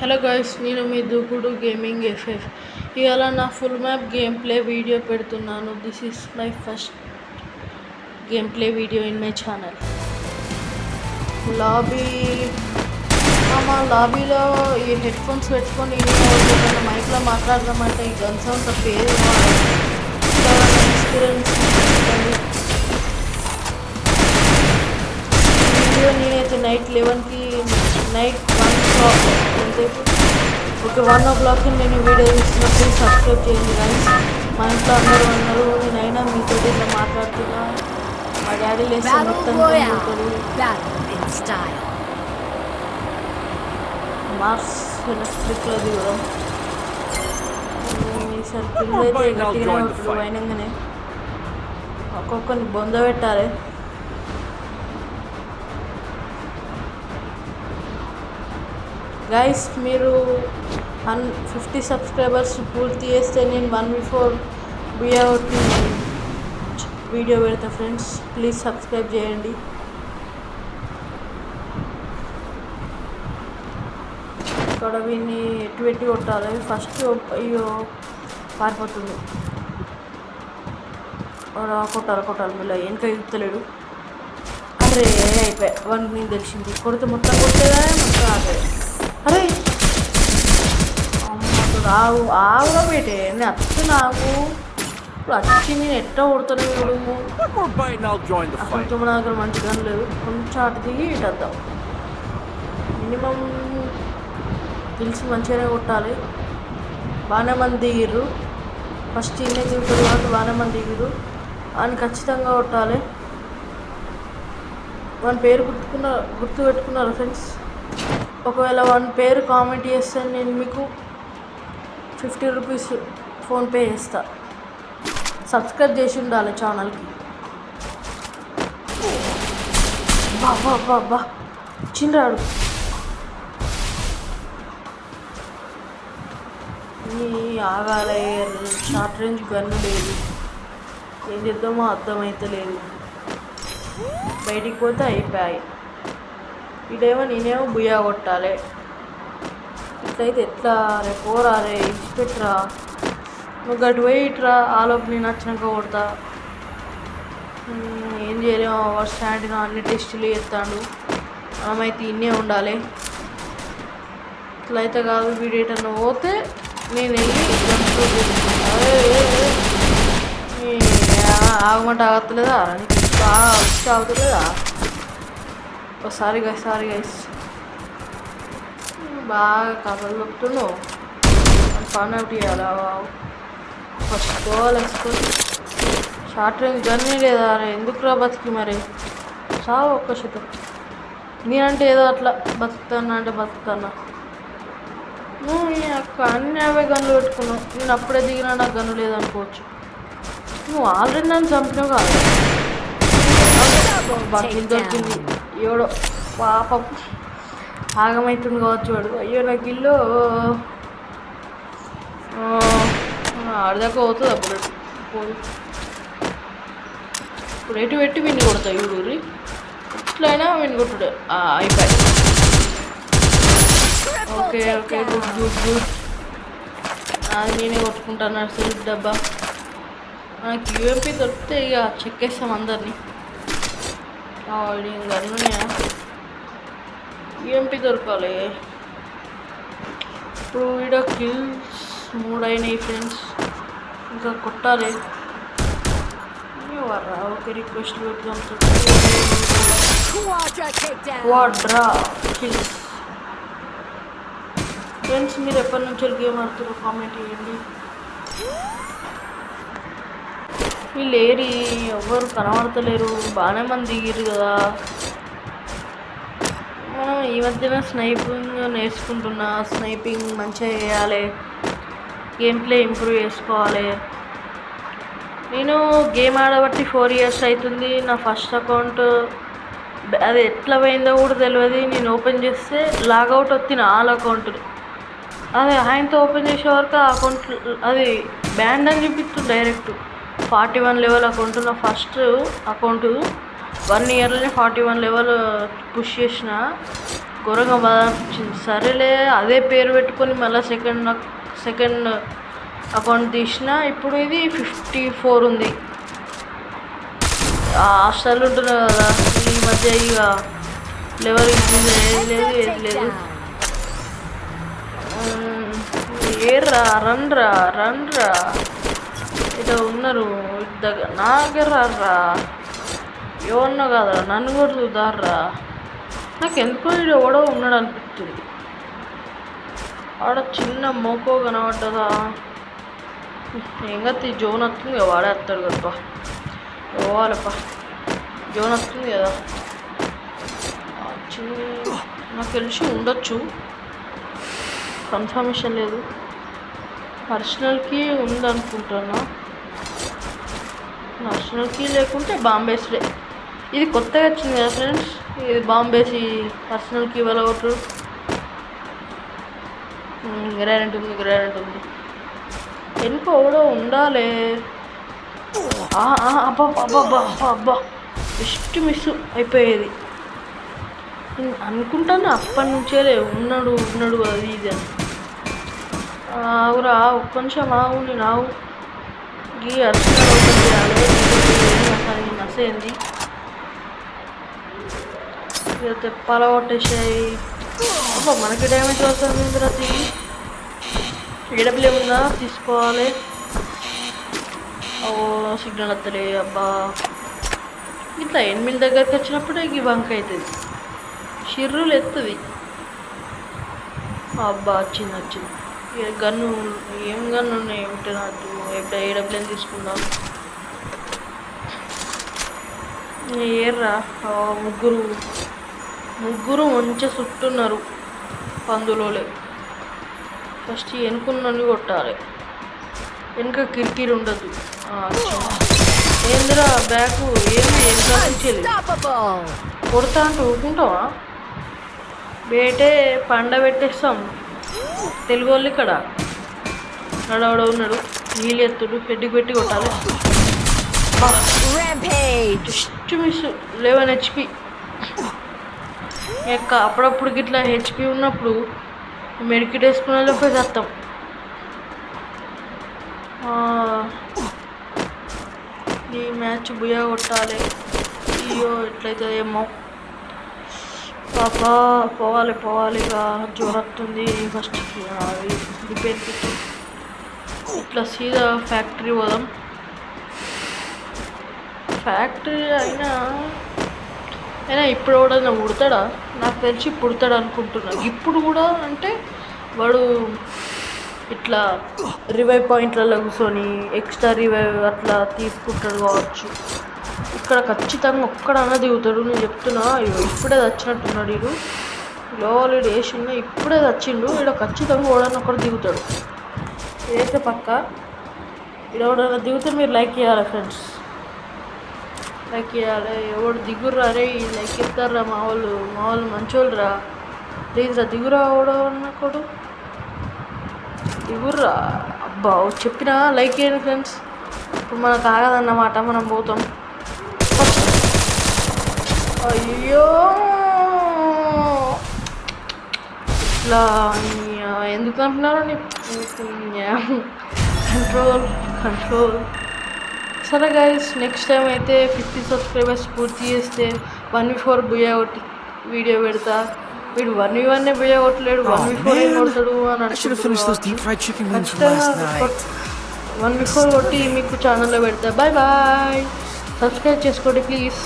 Hello guys, నేను మీ దూకుడు gaming FF. ఇవాళ నా full map game play video పెడుతున్నాను. This is my first game play video in my channel. Lobby మా లాబీలో ఈ హెడ్ ఫోన్స్ పెట్టుకొని మైక్లో మాట్లాడదామంటే ఈ గన్ సౌండ్ తప్ప ఏది ఎక్స్పీరియన్స్ వీడియో నేనైతే నైట్ 11కి నైట్ 1 o'clock నేను వీడియో చూస్తున్నప్పుడు సబ్స్క్రైబ్ చేయండి గైస్. మా ఇంట్లో అందరూ ఉన్నారు, నేనైనా మీతో ఇట్లా మాట్లాడుతున్నా. మా డాడీ లేస్తే మొత్తం మార్స్ ఎలక్ట్రిక్లో దిగడం. ఈసారి పిల్లలు అయితే గట్టిగానే ఉంటుంది. అయినంగానే ఒక్కొక్కరిని బొంద పెట్టాలి. గైస్, మీరు 50 సబ్స్క్రైబర్స్ పూర్తి చేస్తే నేను 1v4 బియావుట్ని వీడియో పెడతా ఫ్రెండ్స్. ప్లీజ్ సబ్స్క్రైబ్ చేయండి. ఇక్కడ వీడిని ఎటు కొట్టాలి. ఫస్ట్ అయ్యో పారిపోతుంది. కొట్టాలి మళ్ళీ వెనక ఇస్తలేడు. అరే అయిపోయా, వానికి నేను తెలిసింది. కొడితే మొత్తం కొట్టేదా, మొత్తం ఆపేది. అరే అమ్మతో ఆవుగా పెట్టే అచ్చు. నాకు ఇప్పుడు వచ్చి నేను ఎట్లా కొడుతాను. అసలు మన దగ్గర మంచి గన్ లేదు. కొంచెం అటు దిగి ఇటు వద్దాం. మినిమం తెలిసి మంచిగానే కొట్టాలి. బాగానే మంది దిగిర్రు. ఫస్ట్ ఇన్నే దిగుతారు కాబట్టి బాగానే మంది దిగిర్రు. అని ఖచ్చితంగా కొట్టాలి. వాని పేరు గుర్తు పెట్టుకున్నారు ఫ్రెండ్స్. ఒకవేళ వాని పేరు కామెంట్ చేస్తే నేను మీకు 50 రూపీస్ ఫోన్పే చేస్తా. సబ్స్క్రైబ్ చేసి ఉండాలి ఛానల్కి. బా చిన్నరాడు ఆగాలి. షార్ట్ రేంజ్ గన్ను లేదు. ఏం చేద్దామో అర్థమైతలేదు. బయటికి పోతే అయిపోయాయి. ఇదేమో నేనేమో బుయ్యా కొట్టాలి. ఇట్లయితే ఎట్లా రేపు రారే ఇచ్చిపెట్టరా. నువ్వు గటు పోయి ఇట్రా. ఆలోపు నేను నచ్చినాక కొడతా. ఏం చేయలేము. వాడు స్టాండ్ అన్ని టెస్టులు చేస్తాడు. మనమైతే ఇన్నే ఉండాలి. ఇట్లయితే కాదు. వీడేటన్నా పోతే నేను వెళ్ళి ఆగమంటే ఆగత్తలేదా, బాగా వచ్చి ఆగుతలేదా. సారీ గైస్ బాగా కథలు చెప్తున్నావు. పని ఒకటి చేయాలి. ఫస్ట్ షార్ట్ రేంజ్ గన్నీ లేదా. ఎందుకురా బతికి మరి చావు ఒక్క శాతం. నేనంటే ఏదో అట్లా బతుకుతానా అంటే బతుకుతానా. నువ్వు అన్ని అవే గన్నులు పెట్టుకున్నావు. నేను అప్పుడే దిగినా నాకు గన్ను లేదనుకోవచ్చు. నువ్వు ఆల్రెడీ నన్ను చంపినావు కాదు. బతికి దొరికింది. ఎవడో పాపం ఆగమవుతుంది కావచ్చు వాడు. అయ్యో నాకు ఇల్లు ఆడదాకా పోతుంది. అప్పుడు ఇప్పుడు ఎటు పెట్టి విన్ని కొడతాయి ఊరి. ఇట్లయినా విన్ని కొట్టుడు అయిపోయి. Okay good. అది నేనే కొట్టుకుంటాను. సిల్క్ డబ్బా మనకి యూఎంపీ దొరికితే ఇక చెక్కేస్తాం అందరినీ. గన్నున్నాయా? యూఎంపీ దొరకాలి. ఇప్పుడు వీడియో కిల్స్ 3 అయినాయి ఫ్రెండ్స్. ఇంకా కొట్టాలి. ఓకే రిక్వెస్ట్ పెడతాం. క్వాడ్రా కిల్స్ ఫ్రెండ్స్. మీరు ఎప్పటి నుంచి గేమ్ ఆడుతారో కామెంట్ చేయండి. వీళ్ళు ఏరి ఎవ్వరు కనబడతలేరు. బాగానే మంది దిగిరు కదా. మనం ఈ మధ్యన స్నైపింగ్ నేర్చుకుంటున్నా. స్నైపింగ్ మంచిగా చేయాలి. గేమ్ ప్లే ఇంప్రూవ్ చేసుకోవాలి. నేను గేమ్ ఆడబట్టి 4 years అవుతుంది. నా ఫస్ట్ అకౌంట్ అది ఎట్లా పోయిందో కూడా తెలియదు. నేను ఓపెన్ చేస్తే లాగౌట్ వచ్చిన ఆల్ అకౌంట్లు. అదే ఆయనతో ఓపెన్ చేసే వరకు ఆ అకౌంట్ అది బ్యాండ్ అని చూపిస్తుంది డైరెక్ట్. 41 level account. నా ఫస్ట్ అకౌంట్ 1 yearలోనే 41 లెవెల్ పుష్ చేసిన. ఘోరంగా బాధ అనిపించింది. సరేలే అదే పేరు పెట్టుకొని మళ్ళీ సెకండ్ అకౌంట్ తీసిన. ఇప్పుడు ఇది 54 ఉంది. హాస్టల్ ఉంటున్నా కదా, ఈ మధ్య ఇక లెవెల్ ఇంక్రీజ్ ఏది లేదు ఏది లేదు. ఏర్రా రన్రా ఇదో ఉన్నారు దగ్గర నా దగ్గర రా, ఎవరినో కాదురా నన్ను కూడా చూద్దారా. నాకు ఎందుకో ఇది ఎవడో ఉన్నాడు అనిపిస్తుంది. ఆడ చిన్న మోకో కనబడ్డదా, ఇంకా జోన్ వస్తుంది వాడే వస్తాడు కదపా, పోవాలప్ప జోన్ వస్తుంది కదా. నాకు తెలిసి ఉండొచ్చు, కన్ఫర్మేషన్ లేదు. పర్సనల్కి ఉందనుకుంటున్నా, పర్సనల్కి లేకుంటే బాంబేస్డే. ఇది కొత్తగా వచ్చింది కదా ఫ్రెండ్స్, ఇది బాంబేసి పర్సనల్కి వెళ్ళవట్టు. గ్రానైట్ ఉంది వెనుక ఎవడో ఉండాలి. అబ్బా జస్ట్ మిస్ అయిపోయేది అనుకుంటాను. అప్పటి నుంచే ఉన్నాడు అది ఇది అని. ఆవురా ఒక్క నిమిషం ఆవు, నేను ఆవు గీ అర్చన ఓపెన్ చేయాలి. నసేంది ఇక తెప్పాల కొట్టేసాయి. అబ్బా మనకి డ్యామేజ్ అవుతుంది ప్రతి ఏడబ్ల్యూ ఉందా తీసుకోవాలి. ఓ సిగ్నల్ వస్తలే. అబ్బా ఇట్లా ఎనిమిది దగ్గరికి వచ్చినప్పుడే ఈ బంక్ అవుతుంది, షిర్రులు ఎత్తుంది. అబ్బా వచ్చింది. గన్ను ఏం గన్ను ఉన్నాయి ఏమిటి నాకు, ఎప్పుడు ఏడబ్ల్యూ తీసుకుందాం. ఏర్రా ముగ్గురు మంచిగా చుట్టున్నారు పందులోలే. ఫస్ట్ వెనుకున్నని కొట్టాలి, వెనుక కిరికిరి ఉండదు. ఏందిరా బ్యాగ్ ఏంది వెనుక కొడతా అంటే ఊరుకుంటావా? బేటే పండ పెట్టేస్తాం తెలుగు వాళ్ళు. ఇక్కడ నడవడ ఉన్నాడు, నీళ్ళు ఎత్తుడు, హెడ్కి పెట్టి కొట్టాలి. Just miss 11 HP. అప్పుడప్పుడు గిట్లా HP ఉన్నప్పుడు మెడికిట్ వేసుకునే పోయి చేస్తాం. ఈ మ్యాచ్ బుయ్యా కొట్టాలి. అయ్యో ఎట్లయితే ఏమో పాపా, పోవాలి ఇక జ్వరత్తుంది. ఫస్ట్ రిపేర్ కిట్ ఇట్లా సీదా ఫ్యాక్టరీ పోదాం. ఫ్యాక్టరీ అయినా ఇప్పుడు కూడా పుడతాడా? నాకు తెలిసి పుడతాడు అనుకుంటున్నాను. ఇప్పుడు కూడా అంటే వాడు ఇట్లా రివైవ్ పాయింట్లలో కూర్చొని ఎక్స్ట్రా రివైవ్ అట్లా తీసుకుంటాడు కావచ్చు. ఇక్కడ ఖచ్చితంగా ఒక్కడన్నా దిగుతాడు, నేను చెప్తున్నా. ఇప్పుడే వచ్చినట్టున్నాడు వీడు, లోవల్ వేసిండు, ఇప్పుడే వచ్చిండు. ఇక్కడ ఖచ్చితంగా ఓడన్నా ఒకటి దిగుతాడు, ఇదైతే పక్క. ఇక్కడ ఎవడన్నా దిగుతే మీరు లైక్ చేయాలి ఫ్రెండ్స్, లైక్ చేయాలి. ఎవడు దిగుర్రా రే, లైక్ ఇస్తారా మా వాళ్ళు మంచోళ్ళు రా. ప్లీజ్ రా దిగురా, ఎవడన్నప్పుడు దిగుర్రా. అబ్బా చెప్పినా లైక్ చేయండి ఫ్రెండ్స్. ఇప్పుడు మనకు ఆగదన్నమాట, మనం పోతాం. అయ్యో ఇట్లా ఎందుకు అంటున్నారు? కంట్రోల్. సరే గైస్, నెక్స్ట్ టైం అయితే 50 సబ్స్క్రైబర్స్ పూర్తి చేస్తే 1v4 బుయ్యా కొట్టి వీడియో పెడతా. వీడు 1v1 బుయ్యా కొట్టలేడు, 1v4 ఏం కొడతాడు అని ఖచ్చితంగా 1v4 కొట్టి మీకు ఛానల్లో పెడతా. బాయ్ సబ్స్క్రైబ్ చేసుకోండి ప్లీజ్.